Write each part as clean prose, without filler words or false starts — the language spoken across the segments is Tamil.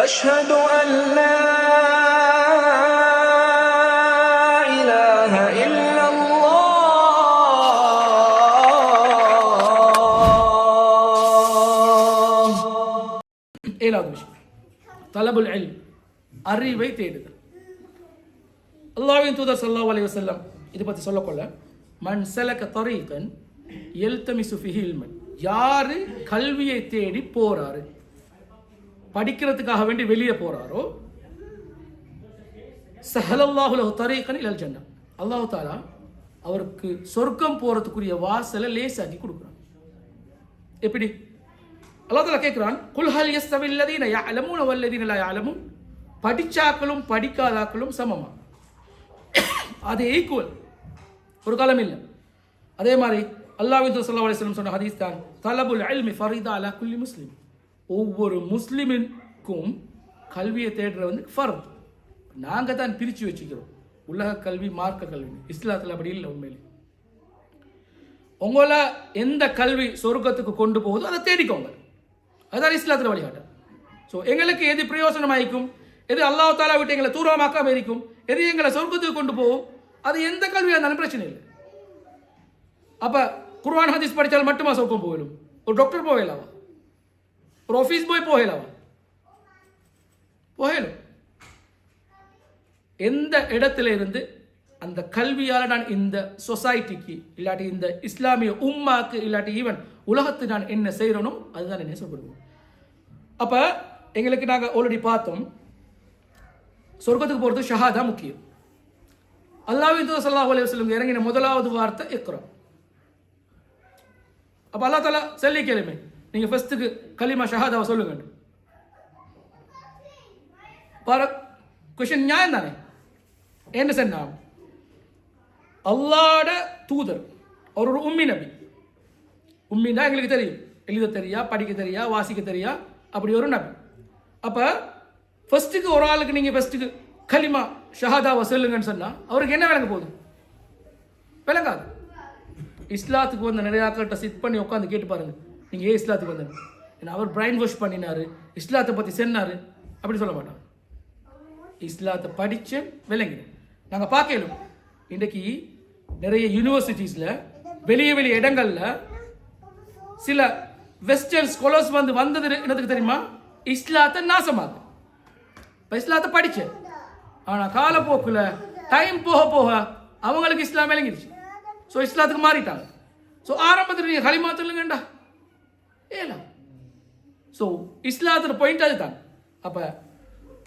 أشهد أن لا إله إلا الله. ஏழாவது விஷயம் தலபுல் இல்ம், அறிவை தேடுதல். அல்லாஹ்வின் தூதர் ஸல்லல்லாஹு அலைஹி வஸல்லம் இதை பற்றி சொல்லக்கொள்ள, மன் ஸலக தரீகன் யல்தமிசு ஃபிஹி இல்மன், யாரு கல்வியை தேடி போறாரு, படிக்கிறதுக்காக வேண்டி வெளியே போறாரோ, ஸஹலல்லாஹு லஹு தரீகன் இலல் ஜன்னah, அல்லாஹ் தஆலா அவருக்கு சொர்க்கம் போறதுக்குரிய வாசலை லேசாக்கி கொடுக்குறான். எப்படி? அல்லாஹ் தஆலா கேட்கிறான், குல் ஹல் யஸ்தவில் லதீன யஅலமூன வல்லதீன லா யஅலமூன், படிச்சாக்களும் படிக்காதாக்களும் சமமா? அது ஈக்குவல், ஒரு காலம் இல்லை. அதே மாதிரி அல்லாஹ்வின் தூதர் ஸல்லல்லாஹு அலைஹி வஸல்லம் சொன்ன ஹதீஸ் தான், தலபுல் இல்மி ஃபரீதா அலா குல்லி முஸ்லிம், ஒவ்வொரு முஸ்லிமிற்கும் கல்வியை தேடுறது வந்து ஃபர்த். நாங்கள் தான் பிரித்து வச்சுக்கிறோம் உலக கல்வி மார்க்க கல்வி. இஸ்லாத்தில் அப்படி இல்லை. உண்மையிலே உங்களை எந்த கல்வி சொர்க்கத்துக்கு கொண்டு போகுதோ அதை தேடிக்கோங்க. அதுதான் இஸ்லாத்தில் வழிகாட்டு. ஸோ எங்களுக்கு எது பிரயோசனமாயிருக்கும், எது அல்லாஹ் தஆலா விட்டு எங்களை தூரமாக்காம இருக்கும், எது எங்களை சொர்க்கத்துக்கு கொண்டு போகும், அது எந்த கல்வியாக இருந்தாலும் பிரச்சனை இல்லை. அப்போ குர்ஆன் ஹதீஸ் படித்தால் மட்டுமா சொர்க்கம் போயிடும்? ஒரு டாக்டர் போகலாவா? ஒரு ஆஃபீஸ் போய் போகலாவா? போகலும். எந்த இடத்துல இருந்து அந்த கல்வியால் நான் இந்த சொசைட்டிக்கு இல்லாட்டி இந்த இஸ்லாமிய உம்மாக்கு இல்லாட்டி ஈவன் உலகத்துக்கு நான் என்ன செய்கிறனோ அதுதான் என்ன சொல்லப்படுவோம். அப்போ எங்களுக்கு நாங்கள் ஆல்ரெடி பார்த்தோம், சொர்க்கத்துக்கு போகிறது ஷஹாதா முக்கியம். அல்லாஹ்வின் தூதர் ஸல்லல்லாஹு அலைஹி வஸல்லம் இறங்கின முதலாவது வார்த்தை இக்ரா. அப்போ அல்லாஹ் தஆலா சொல்லி கேளுமே, நீங்கள் ஃபர்ஸ்ட்டுக்கு கலிமா ஷஹாதாவை சொல்லுங்க. பார கொஷின் நியாயம் தானே? என்ன சொன்னா, அல்லாஹ்வோட தூதர் அவர் ஒரு உம்மி நபி. உம்மின்னா எங்களுக்கு தெரியும், எழுத தெரியா, படிக்க தெரியா, வாசிக்க தெரியா, அப்படி ஒரு நபி. அப்போ ஃபர்ஸ்ட்டுக்கு ஒரு ஆளுக்கு நீங்கள் ஃபர்ஸ்ட்டுக்கு கலிமா ஷஹாதாவை சொல்லுங்கன்னு சொன்னால் அவருக்கு என்ன விளங்க போகுது? விளங்காது. இஸ்லாத்துக்கு வந்த நிறைய ஆட்கள்கிட்ட சிட் பண்ணி உட்காந்து கேட்டு பாருங்க, நீங்கள் ஏன் இஸ்லாத்துக்கு வந்தீங்க, ஏன்னா அவர் பிரைன் வாஷ் பண்ணினாரு, இஸ்லாத்தை பற்றி சொன்னார், அப்படி சொல்ல மாட்டாங்க. இஸ்லாத்தை படித்து விளங்கினேன். நாங்கள் பார்க்கலும் இன்றைக்கு நிறைய யூனிவர்சிட்டிஸில் வெளியே இடங்களில் சில வெஸ்டர்ன் ஸ்காலர்ஸ் வந்தது என்னதுக்கு தெரியுமா? இஸ்லாத்தை நாசமாகுது. இப்போ இஸ்லாத்தை படித்தேன், ஆனால் காலப்போக்கில் டைம் போக போக அவங்களுக்கு இஸ்லாம் விளங்கிடுச்சு. ஸோ இஸ்லாத்துக்கு மாறிட்டாங்க. ஸோ ஆரம்பத்தில் நீங்கள் களிமா சொல்லுங்கண்டா ஏலாம். ஸோ இஸ்லாத்தில் பாயிண்ட் அதுதான். அப்போ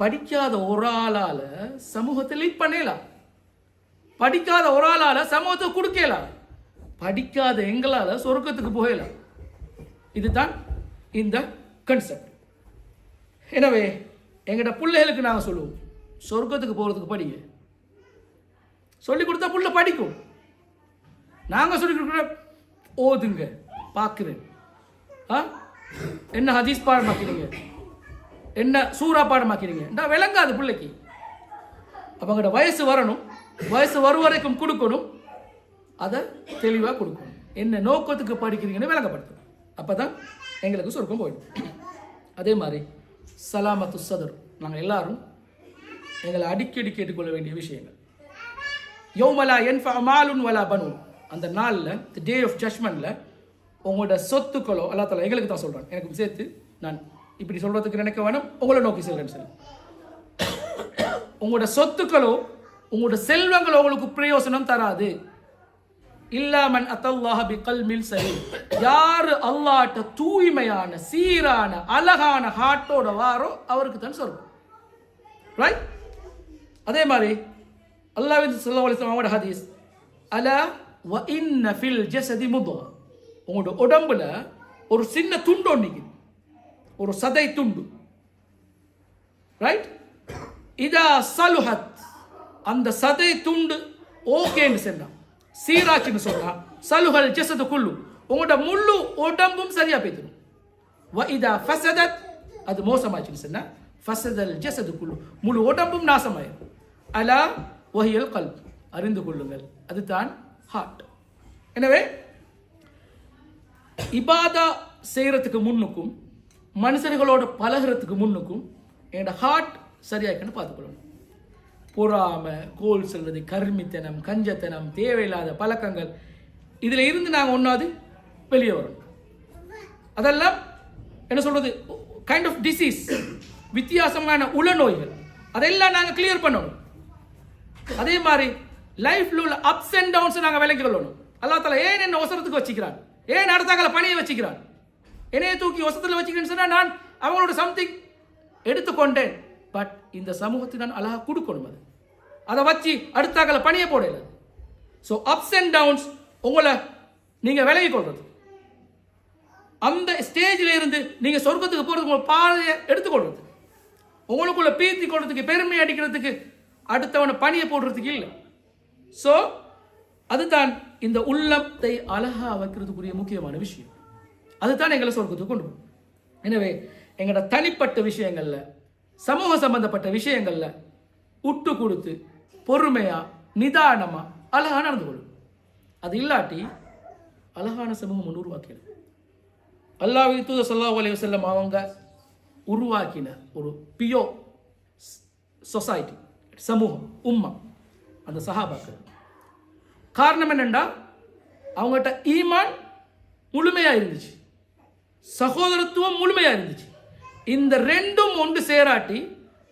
படிக்காத ஒரு ஆளால் சமூகத்தை லீட் பண்ணலாம், படிக்காத ஒரு ஆளால் சமூகத்தை கொடுக்கலாம், படிக்காத எங்களால் சொர்க்கத்துக்கு போகலாம். இதுதான் இந்த கன்செப்ட். எனவே எங்கள்கிட்ட பிள்ளைகளுக்கு நாங்கள் சொல்லுவோம், சொர்க்கத்துக்கு போகிறதுக்கு படிங்க. சொல்லி கொடுத்தா புள்ள படிக்கும். நாங்கள் சொல்லி கொடுக்குற ஓதுங்க, பார்க்குறேன், என்ன ஹதீஸ் பாடமாக்கிறீங்க, என்ன சூறா பாடமாக்கிறீங்க, நான் விளங்காது பிள்ளைக்கு. அவங்களோட வயசு வரணும், வயசு வரும் வரைக்கும் கொடுக்கணும், அதை தெளிவாக கொடுக்கணும். என்ன நோக்கத்துக்கு படிக்கிறீங்கன்னு விளங்கப்படுத்தணும். அப்போ தான் எங்களுக்கு சொர்க்கம் போயிடும். அதே மாதிரி சலாமத்து சதுர், நாங்கள் எல்லாரும் எங்களை அடிக்கடி கேட்டுக்கொள்ள வேண்டிய விஷயங்கள். யௌமலா யன்ஃபஉ மாலுன் வலா பனூன், அந்த நாளில், தி டே ஆஃப் ஜட்ஜ்மெண்ட்டில் உங்களோட சொத்துக்களோ, அல்லாஹ் தஆலா எங்களுக்கு தான் சொல்கிறேன், எனக்கு சேர்த்து நான் இப்படி சொல்கிறதுக்கு நினைக்க வேணும், உங்களை நோக்கி சொல்கிறேன்னு சொல்லி, உங்களோட சொத்துக்களோ உங்களோட செல்வங்களோ உங்களுக்கு பிரயோசனம் தராது. இல்லாமன் அத்தல்லாஹ பிகல்பின் சலீம், யார் அல்லாஹ்ட்ட தூய்மையான சீரான அழகான ஹார்ட்டோட வாரோ அவருக்கு தான் சொர்க்கம். ரைட்? அதே மாதிரி அல்லாஹ்வின் ஸல்லல்லாஹு அலைஹி வஸல்லம் அவரோட ஹதீஸ், அலா வ இன்ன ஃபில் ஜஸதி முத்கா, உங்களோட உடம்புல ஒரு சின்ன துண்டு ஒன்றுக்கு, ஒரு சதை துண்டு. ரைட்? இதா சலுஹத், அந்த சதை துண்டு ஓகேன்னு சொன்னா, சீராச்சுன்னு சொன்னா, சலுஹல் ஜஸது குல்லு, உங்களோட முழு உடம்பும் சரியா போய்த்திடும். வ இதா ஃபஸதத், அது மோசமாச்சுன்னு சொன்னா, ஃபஸதல் ஜஸது குல்லு, முழு உடம்பும் நாசமாயிடும். அலா வஹியல் கல்ப், அறிந்து கொள்ளுங்கள், அதுதான் ஹார்ட். எனவே இபாதா செய்கிறதுக்கு முன்னுக்கும் மனுஷர்களோட பழகிறதுக்கு முன்னுக்கும் எங்களோட ஹார்ட் சரியாக்கன்னு பார்த்துக்கொள்ளணும். பொறாமை, கோல் சொல்வது, கருமித்தனம், கஞ்சத்தனம், தேவையில்லாத பழக்கங்கள், இதில் இருந்து நாங்கள் ஒன்றாவது வெளியே வரணும். அதெல்லாம் என்ன சொல்றது, கைண்ட் ஆஃப் டிசீஸ், வித்தியாசமான உளநோய்கள், அதெல்லாம் நாங்கள் கிளியர் பண்ணணும். அதே மாதிரி லைஃப்ல உள்ள அப்ஸ் அண்ட் டவுன்ஸ் நாங்கள் விலக்கி கொள்ளணும். அல்லாஹ் தஆலா ஏன் என்ன ஒசரத்துக்கு வச்சுக்கிறான், ஏன் அடுத்தாக்களை பணியை வச்சுக்கிறான், என்னைய தூக்கி ஒசரத்தில் வச்சுக்கிறேன்னு சொன்னா நான் அவங்களோட சம்திங் எடுத்துக்கொண்டேன். பட் இந்த சமூகத்துக்கு நான் அழகாக கொடுக்கணும். அதை வச்சு அடுத்தாக்களை பணியை போடல. ஸோ அப்ஸ் அண்ட் டவுன்ஸ் உங்களை நீங்க விலகி கொள்றது, அந்த ஸ்டேஜில் இருந்து நீங்க சொர்க்கத்துக்கு போறதுக்கு உங்க பாதையை எடுத்துக்கொள்றது, உங்களுக்குள்ள பீத்தி கொள்றதுக்கு, பெருமை அடிக்கிறதுக்கு, அடுத்தவனை பணியை போடுறதுக்கு இல்லை. ஸோ அதுதான் இந்த உள்ளத்தை அழகா வைக்கிறதுக்குரிய முக்கியமான விஷயம். அதுதான் எங்களை சொர்க்கத்துக்கு கொண்டு போகும். எனவே எங்களோட தனிப்பட்ட விஷயங்கள்ல, சமூக சம்பந்தப்பட்ட விஷயங்கள்ல விட்டு கொடுத்து பொறுமையா நிதானமா அழகா நடந்து கொள்ளும். அது இல்லாட்டி அழகான சமூகம் ஒன்று உருவாக்கிடும். அல்லாஹ்வின் தூதர் ஸல்லல்லாஹு அலைஹி வஸல்லம் அவங்க உருவாக்கின ஒரு பியோ சொசைட்டி, சமூகம், உம்மா, அந்த சஹாபாக்கள். காரணம் என்னண்டா, அவங்ககிட்ட ஈமான் முழுமையா இருந்துச்சு, சகோதரத்துவம் முழுமையா இருந்துச்சு. இந்த ரெண்டும் ஒன்று சேராட்டி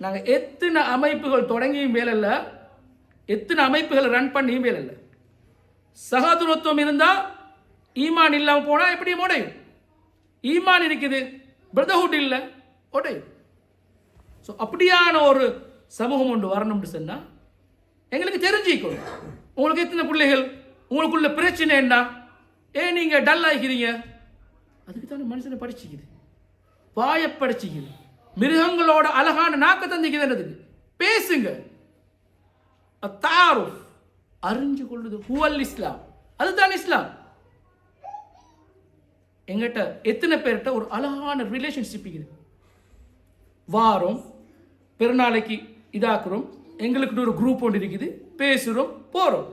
நாங்கள் எத்தனை அமைப்புகள் தொடங்கியும் வேலை இல்லை, எத்தனை அமைப்புகளை ரன் பண்ணியும் வேலை இல்லை. சகோதரத்துவம் இருந்தா ஈமான் இல்லாம போனா எப்படி உடையும்? ஈமான் இருக்குது, பிரதர்ஹுட் இல்லை, உடையும். ஸோ அப்படியான ஒரு சமூகம் ஒன்று வரணும்னு சொன்னா எங்களுக்கு தெரிஞ்சுக்கணும், உங்களுக்கு எத்தனை பிள்ளைகள், உங்களுக்குள்ள பிரச்சனை என்ன, ஏன் நீங்க டல் ஆகிக்கிறீங்க. அதுக்கு தானே மனுஷனை படிச்சுக்குது, வாயப்படைச்சிக்குது, மிருகங்களோட அழகான நாக்க தந்திக்குதுன்றதுக்கு. பேசுங்க, தாரூஃப், அறிஞ்சு கொள்வது, ஹுவல் இஸ்லாம், அதுதான் இஸ்லாம். எங்கிட்ட எத்தனை பேர்கிட்ட ஒரு அழகான ரிலேஷன்ஷிப் இருக்குது. வாரம் பெருநாளைக்கு இதாக்குறோம், எங்களுக்கு ஒரு குரூப் ஒன்று இருக்குது, பேசுகிறோம் போகிறோம்.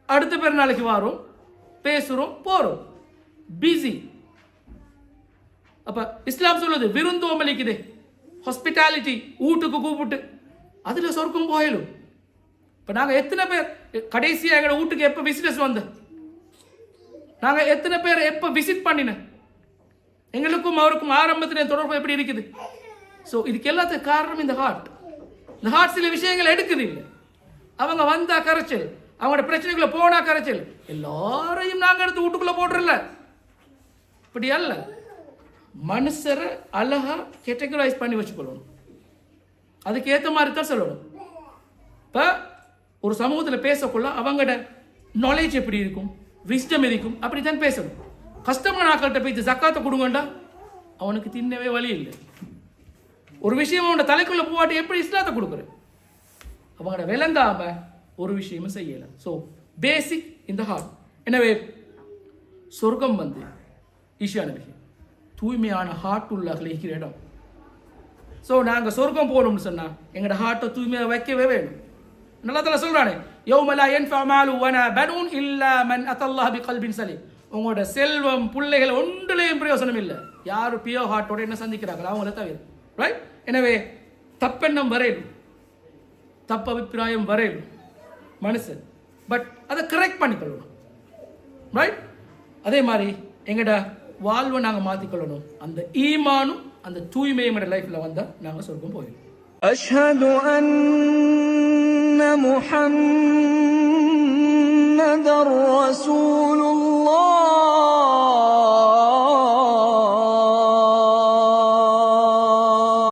அடுத்த பெருநாளைக்கு வாரோம், பேசுகிறோம் போகிறோம், பிஸி. அப்போ இஸ்லாம் சொல்லுது விருந்தோமலிக்குது, ஹாஸ்பிட்டாலிட்டி, வீட்டுக்கு கூப்பிட்டு, அதில் சொர்க்கம் போயிடும். இப்போ நாங்கள் எத்தனை பேர் கடைசியாக எங்களோட வீட்டுக்கு எப்போ விசிட்டர்ஸ் வந்த, நாங்கள் எத்தனை பேர் எப்போ விசிட் பண்ணின, எங்களுக்கும் அவருக்கும் ஆரம்பத்தில் தொடர்பு எப்படி இருக்குது. ஸோ இதுக்கு எல்லாத்துக்கும் காரணம் இந்த ஹார்ட். இந்த ஹார்ட் சில விஷயங்கள் எடுக்குது இல்லை, அவங்க வந்தா கரைச்சல், அவங்களோட பிரச்சனைக்குள்ள போனா கரைச்சல், எல்லாரையும் நாங்கள் எடுத்து வீட்டுக்குள்ள போடுறல. இப்படி அல்ல, மனுஷரை அழகா கேட்டகரைஸ் பண்ணி வச்சுக்கொள்ளணும், அதுக்கு ஏற்ற மாதிரி தான் சொல்லணும். இப்போ ஒரு சமூகத்தில் பேசக்குள்ள அவங்களோட நாலேஜ் எப்படி இருக்கும், விஸ்டம் இருக்கும், அப்படி தான் பேசணும். கஷ்டமான ஆக்கள்கிட்ட போய் ஜக்காத்தை கொடுங்கண்டா அவனுக்கு தின்னவே வழி இல்லை. ஒரு விஷயம் அவனோட தலைக்குள்ள போவாட்டி எப்படி இஸ்லாத்தை கொடுக்குற, அவங்களோட விளங்காம ஒரு விஷயமும் செய்யலை. ஸோ பேசிக் இந்த ஹார்ட். எனவே சொர்க்கம் வந்து ஈஷான விஷயம், தூய்மையான ஹார்ட் உள்ள இருக்கிற இடம். ஸோ நாங்கள் சொர்க்கம் போகணும்னு சொன்னால் எங்களோட ஹார்ட்டை தூய்மையாக வைக்கவே வேணும். நல்லா தஆலா சொல்றானே, யௌம லா யன்ஃபஉ மாலு வலா பனூன் இல்லா மன் அத்தல்லாஹ பிகல்பின் சலீம். உங்களோட செல்வம், பிள்ளைகள் ஒன்றிலையும் பிரயோசனம் இல்லை, யார் பியோ ஹார்ட்டோட என்ன சந்திக்கிறாங்களோ அவங்கள தவிர. ரைட்? எனவே தப்பெண்ணம் வரையிலும், தப்பு அபிப்பிராயம் வரையிலும் மனுஷன், பட் அதை கரெக்ட் பண்ணிக்கொள்ளணும். ரைட்? அதே மாதிரி எங்கட வாழ்வை நாங்கள் மாற்றிக்கொள்ளணும். அந்த ஈமானும் அந்த தூய்மையும் எங்களோட லைஃப்பில் வந்தால் நாங்கள் சொர்க்கம் போயிடும். أشهد أن محمدا رسول